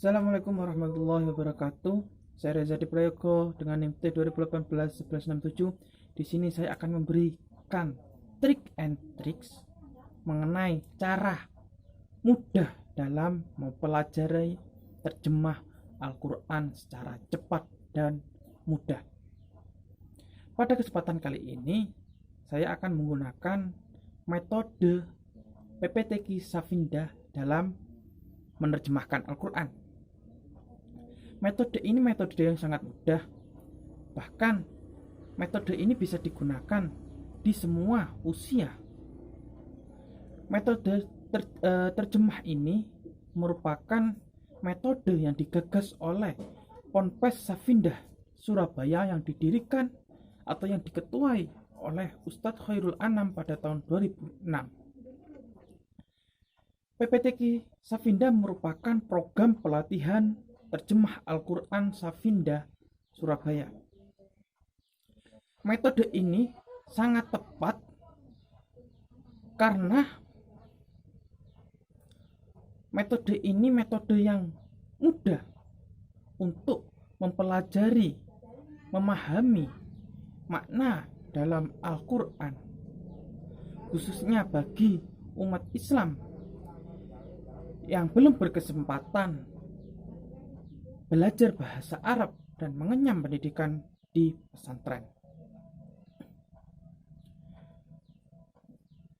Assalamualaikum warahmatullahi wabarakatuh. Saya Reza Diprayogo dengan NIM T 2018-1167. Di sini saya akan memberikan trik and tricks mengenai cara mudah dalam mempelajari terjemah Al-Quran secara cepat dan mudah. Pada kesempatan kali ini, saya akan menggunakan metode PPTQ Safindah dalam menerjemahkan Al-Quran. Metode ini metode yang sangat mudah. Bahkan metode ini bisa digunakan di semua usia. Metode terjemah ini merupakan metode yang digagas oleh Ponpes Safindah Surabaya yang didirikan atau yang diketuai oleh Ustadz Khairul Anam pada tahun 2006. PPTQ Safindah merupakan program pelatihan terjemah Al-Quran Safindah Surabaya. Metode ini sangat tepat karena metode ini metode yang mudah untuk mempelajari, memahami makna dalam Al-Quran, khususnya bagi umat Islam yang belum berkesempatan belajar bahasa Arab dan mengenyam pendidikan di pesantren.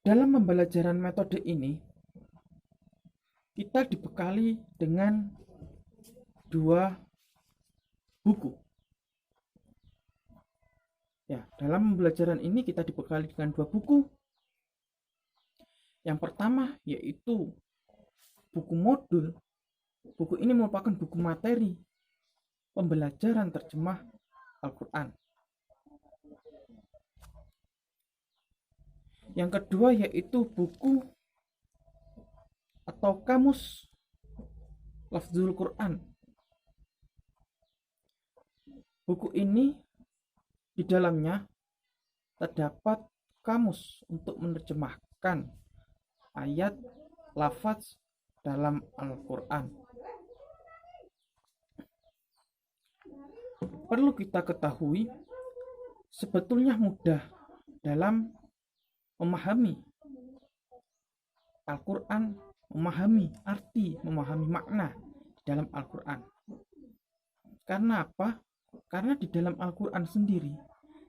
Dalam pembelajaran metode ini, kita dibekali dengan dua buku. Dalam pembelajaran ini kita dibekali dengan dua buku. Yang pertama yaitu buku modul. Buku ini merupakan buku materi pembelajaran terjemah Al-Quran. Yang kedua yaitu buku atau kamus Lafzul Quran. Buku ini di dalamnya terdapat kamus untuk menerjemahkan ayat lafaz dalam Al-Quran. Perlu kita ketahui, sebetulnya mudah dalam memahami Al-Quran, memahami arti, memahami makna dalam Al-Quran. Karena apa? Karena di dalam Al-Quran sendiri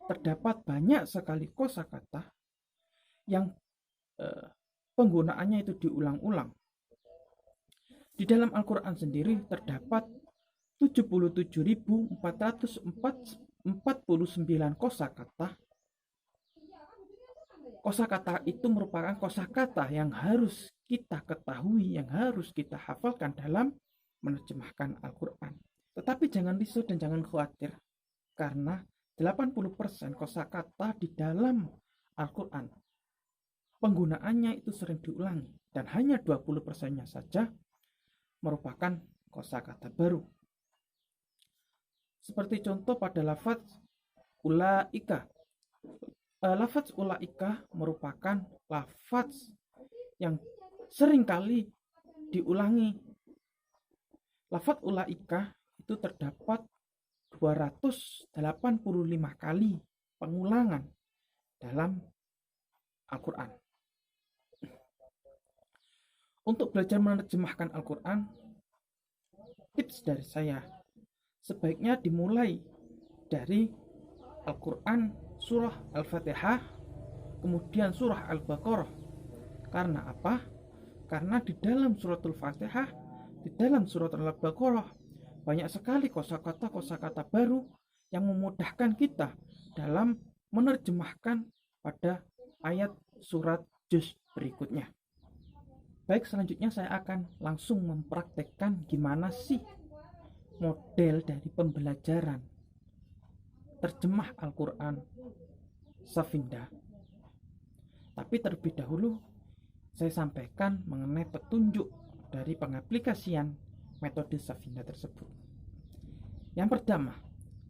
terdapat banyak sekali kosakata yang penggunaannya itu diulang-ulang. Di dalam Al-Quran sendiri terdapat 77.449 kosakata. Kosakata itu merupakan kosakata yang harus kita ketahui, yang harus kita hafalkan dalam menerjemahkan Al-Quran. Tetapi jangan risau dan jangan khawatir, karena 80% kosakata di dalam Al-Quran penggunaannya itu sering diulangi, dan hanya 20%-nya saja merupakan kosakata baru. Seperti contoh pada lafaz ulaika. Lafaz ulaika merupakan lafaz yang seringkali diulangi. Lafaz ulaika itu terdapat 285 kali pengulangan dalam Al-Quran. Untuk belajar menerjemahkan Al-Quran, tips dari saya, sebaiknya dimulai dari Al-Quran surah Al-Fatihah, kemudian surah Al-Baqarah. Karena apa? Karena di dalam surat Al-Fatihah, di dalam surat Al-Baqarah, banyak sekali kosakata-kosakata baru yang memudahkan kita dalam menerjemahkan pada ayat surat juz berikutnya. Baik, selanjutnya saya akan langsung mempraktekkan gimana sih model dari pembelajaran terjemah Al-Quran Safindah. Tapi terlebih dahulu saya sampaikan mengenai petunjuk dari pengaplikasian metode Safindah tersebut. Yang pertama,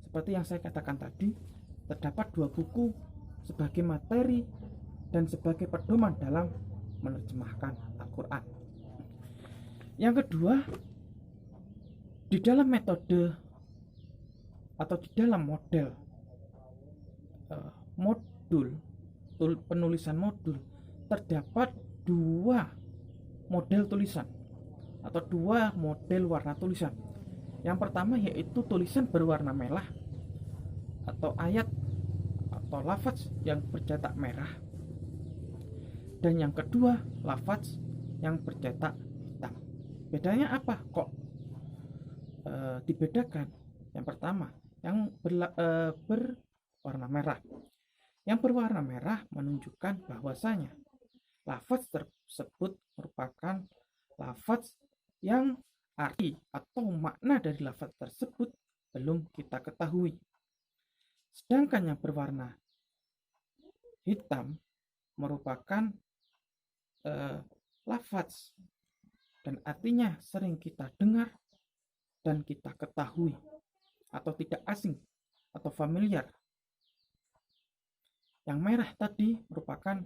seperti yang saya katakan tadi, terdapat dua buku sebagai materi dan sebagai pedoman dalam menerjemahkan Al-Quran. Yang kedua, Di dalam metode atau di dalam model modul penulisan modul terdapat dua model tulisan atau dua model warna tulisan. Yang pertama yaitu tulisan berwarna merah atau ayat atau lafaz yang bercetak merah, dan yang kedua lafaz yang bercetak hitam. Bedanya apa kok dibedakan? Yang pertama yang berwarna merah. Yang berwarna merah menunjukkan bahwasanya lafaz tersebut merupakan lafaz yang arti atau makna dari lafaz tersebut belum kita ketahui. Sedangkan yang berwarna hitam merupakan lafaz dan artinya sering kita dengar dan kita ketahui atau tidak asing atau familiar. Yang merah tadi merupakan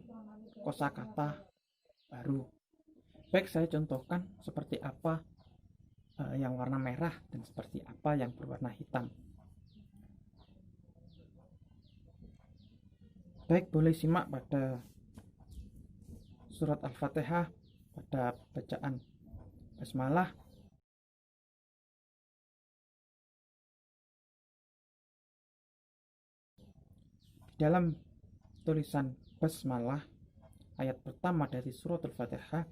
kosakata baru. Baik, saya contohkan seperti apa yang warna merah dan seperti apa yang berwarna hitam. Baik, boleh simak pada surat Al-Fatihah pada bacaan basmalah. Dalam tulisan basmalah ayat pertama dari surat Al-Fatihah,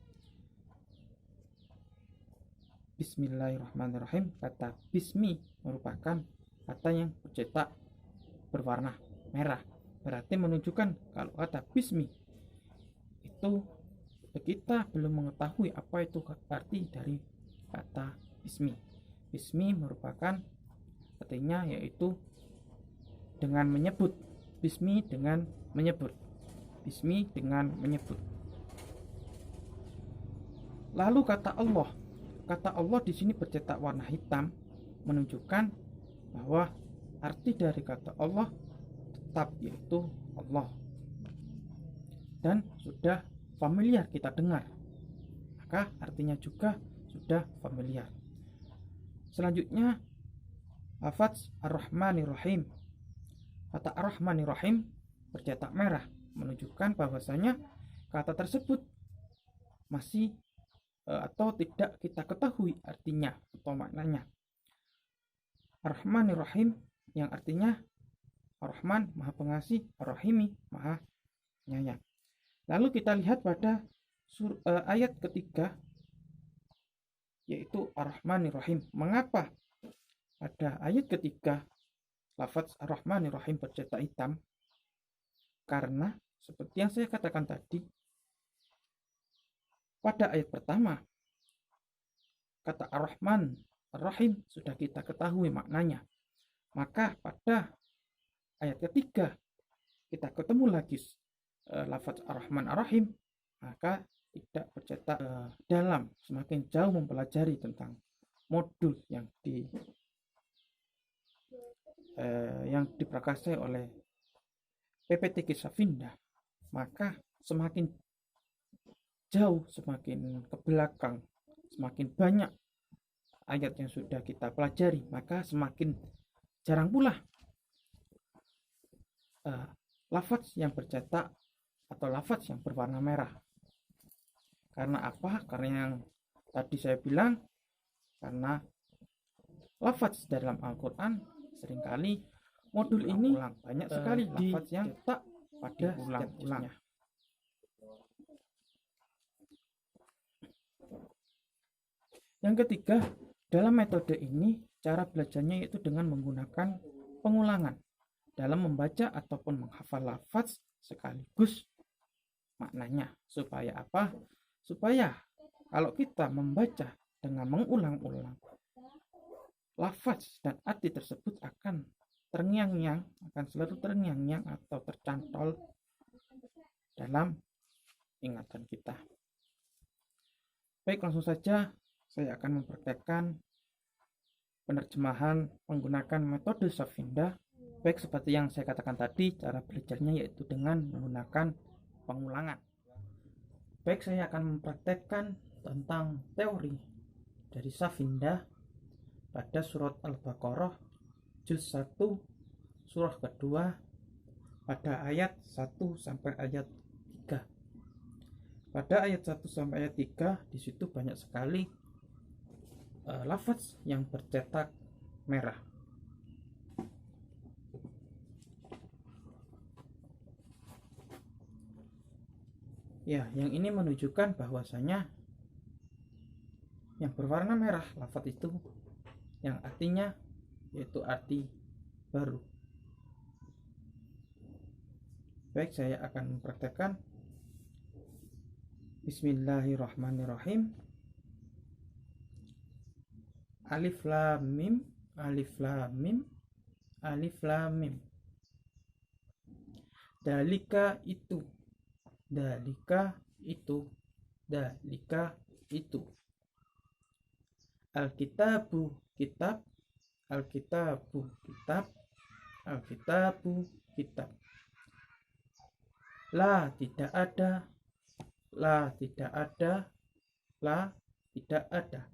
Bismillahirrahmanirrahim, kata bismi merupakan kata yang bercetak berwarna merah. Berarti menunjukkan kalau kata bismi itu kita belum mengetahui apa itu arti dari kata bismi. Bismi merupakan artinya yaitu dengan menyebut. Bismi dengan menyebut. Bismi dengan menyebut. Lalu kata Allah di sini bercetak warna hitam menunjukkan bahwa arti dari kata Allah tetap yaitu Allah dan sudah familiar kita dengar, maka artinya juga sudah familiar. Selanjutnya lafaz Ar-Rahmanir-Rahim. Kata Ar-Rahmanir-Rahim bercetak merah menunjukkan bahwasanya kata tersebut masih atau tidak kita ketahui artinya atau maknanya. Ar-Rahmanir-Rahim yang artinya Ar-Rahman Maha Pengasih, Ar-Rahimi Maha Penyayang. Lalu kita lihat pada ayat ketiga yaitu Ar-Rahmanir-Rahim. Mengapa pada ayat ketiga lafaz Ar-Rahmanir-Rahim bercetak hitam? Karena seperti yang saya katakan tadi, pada ayat pertama kata Ar-Rahman Ar-Rahim sudah kita ketahui maknanya. Maka pada ayat ketiga kita ketemu lagi lafaz Ar-Rahman Ar-Rahim, maka tidak bercetak dalam. Semakin jauh mempelajari tentang modul yang diprakarsai oleh PPTQ Safindah, maka semakin jauh, semakin ke belakang, semakin banyak ayat yang sudah kita pelajari, maka semakin jarang pula lafaz yang bercetak atau lafaz yang berwarna merah. Karena apa? Karena yang tadi saya bilang, karena lafaz dalam Al-Quran seringkali modul ini banyak sekali lafaz yang tak pada ulang-ulang. Yang ketiga, dalam metode ini cara belajarnya yaitu dengan menggunakan pengulangan dalam membaca ataupun menghafal lafaz sekaligus maknanya. Supaya apa? Supaya kalau kita membaca dengan mengulang-ulang, lafaz dan arti tersebut akan terngiang-ngiang, akan selalu terngiang-ngiang atau tercantol dalam ingatan kita. Baik, langsung saja saya akan mempraktekkan penerjemahan menggunakan metode Safindah. Baik, seperti yang saya katakan tadi, cara belajarnya yaitu dengan menggunakan pengulangan. Baik, saya akan mempraktekkan tentang teori dari Safindah pada surat Al-Baqarah juz 1 surah kedua pada ayat 1 sampai ayat 3. Pada ayat 1 sampai ayat 3 di situ banyak sekali lafaz yang bercetak merah. Ya, yang ini menunjukkan bahwasanya yang berwarna merah lafaz itu yang artinya yaitu arti baru. Baik, saya akan mempraktekkan. Bismillahirrahmanirrahim. Alif lam mim, alif lam mim, alif lam mim. Dalika itu, dalika itu, dalika itu. Alkitabu kitab, alkitabu kitab, alkitabu kitab. La tidak ada, la tidak ada, la tidak ada.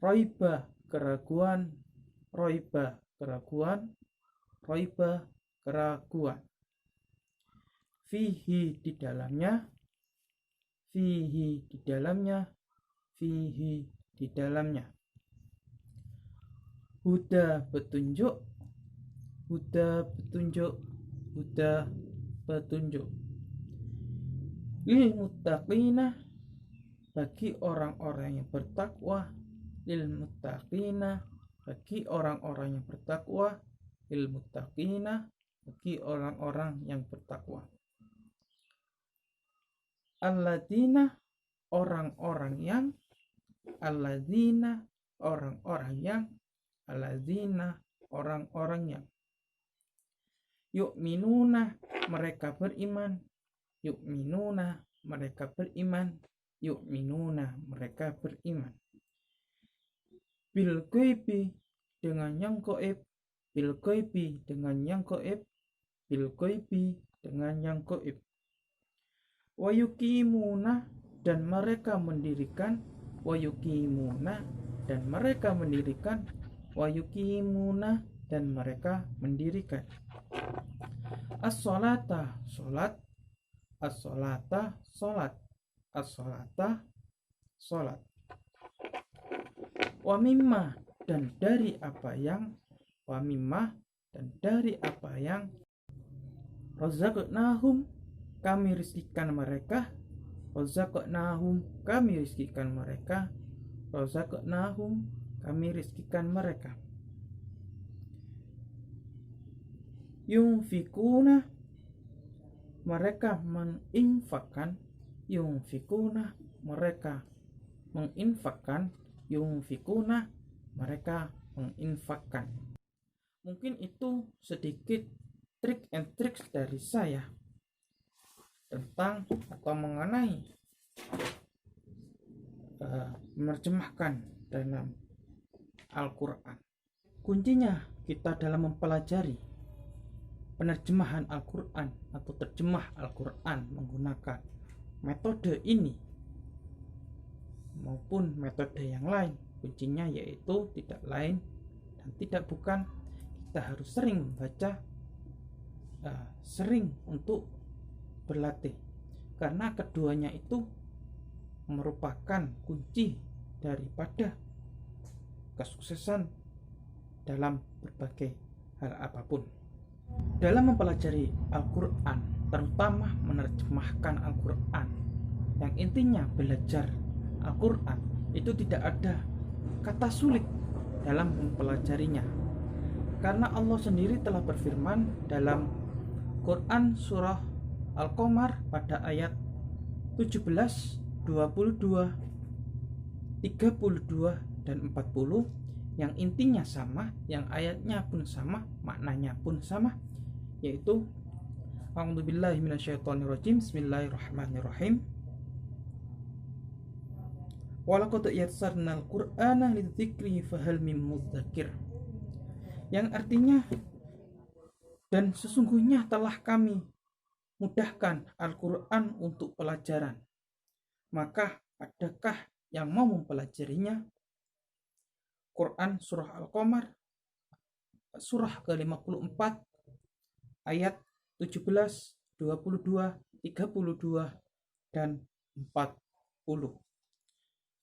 Roiba keraguan, roiba keraguan, roiba keraguan. Fihi di dalamnya, fihi di dalamnya, fihi di dalamnya. Huda petunjuk, huda petunjuk, huda petunjuk. Lil muttaqina bagi orang-orang yang bertakwa, lil muttaqina bagi orang-orang yang bertakwa, lil muttaqina bagi orang-orang yang bertakwa. Alladzina orang-orang yang, alladzina orang-orang yang, alladzina orang-orang yang. Yu'minuna mereka beriman, yu'minuna mereka beriman, yu'minuna mereka beriman. Bil ghaibi dengan yang gaib, bil ghaibi dengan yang gaib, bil ghaibi dengan yang gaib. Wa yuqimuna dan mereka mendirikan, wa yuqimuna dan mereka mendirikan, wa yuqimuna dan mereka mendirikan. As-sholata salat, as-sholata salat, as-sholata salat. Wa mimma dan dari apa yang, wa mimma dan dari apa yang, razaqnahum kami rizkikan mereka, razaqnahum kami rizkikan mereka, razaqnahum kami rizkikan mereka. Yunfikuna mereka menginfakkan, yunfikuna mereka menginfakkan, yunfikuna mereka menginfakkan. Mungkin itu sedikit trik and tricks dari saya tentang atau mengenai menerjemahkan dalam Al-Quran. Kuncinya kita dalam mempelajari penerjemahan Al-Quran atau terjemah Al-Quran menggunakan metode ini maupun metode yang lain, kuncinya yaitu tidak lain dan tidak bukan kita harus sering membaca, sering untuk berlatih, karena keduanya itu merupakan kunci daripada kesuksesan dalam berbagai hal apapun. Dalam mempelajari Al-Quran, terutama menerjemahkan Al-Quran, yang intinya belajar Al-Quran, itu tidak ada kata sulit dalam mempelajarinya, karena Allah sendiri telah berfirman dalam Quran surah Al-Qamar pada ayat 17, 22, 32, dan 40, yang intinya sama, yang ayatnya pun sama, maknanya pun sama, yaitu A'udzubillahi minasyaitonirrajim, bismillahirrahmanirrahim. Walaqad yassarnal Qur'ana lidzikri fahal mim mudzakir. Yang artinya, dan sesungguhnya telah kami mudahkan Al-Quran untuk pelajaran, maka adakah yang mau mempelajarinya? Quran surah Al-Qamar surah ke-54 ayat 17, 22, 32, dan 40.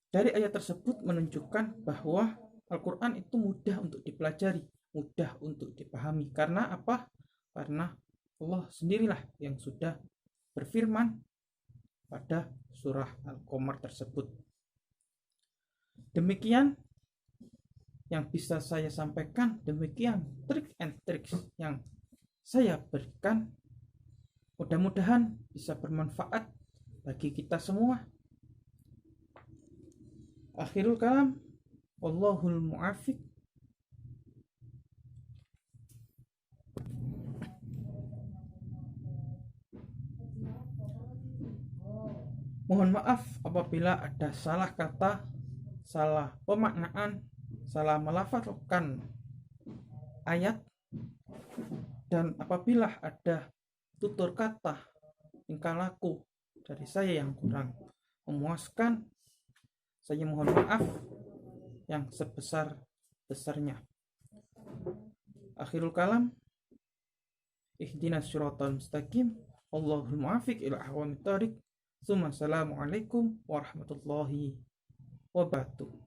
Dari ayat tersebut menunjukkan bahwa Al-Quran itu mudah untuk dipelajari, mudah untuk dipahami. Karena apa? Karena Allah sendirilah yang sudah berfirman pada surah Al-Qamar tersebut. Demikian yang bisa saya sampaikan, demikian trik and tricks yang saya berikan. Mudah-mudahan bisa bermanfaat bagi kita semua. Akhirul kalam, wallahul mu'afiq. Mohon maaf apabila ada salah kata, salah pemaknaan, salah melafalkan ayat, dan apabila ada tutur kata, tingkah laku dari saya yang kurang memuaskan, saya mohon maaf yang sebesar-besarnya. Akhirul kalam, ihdinas syiratal mustaqim, Allahul muwafiq ila aqwamit thoriq. Assalamualaikum warahmatullahi wabarakatuh.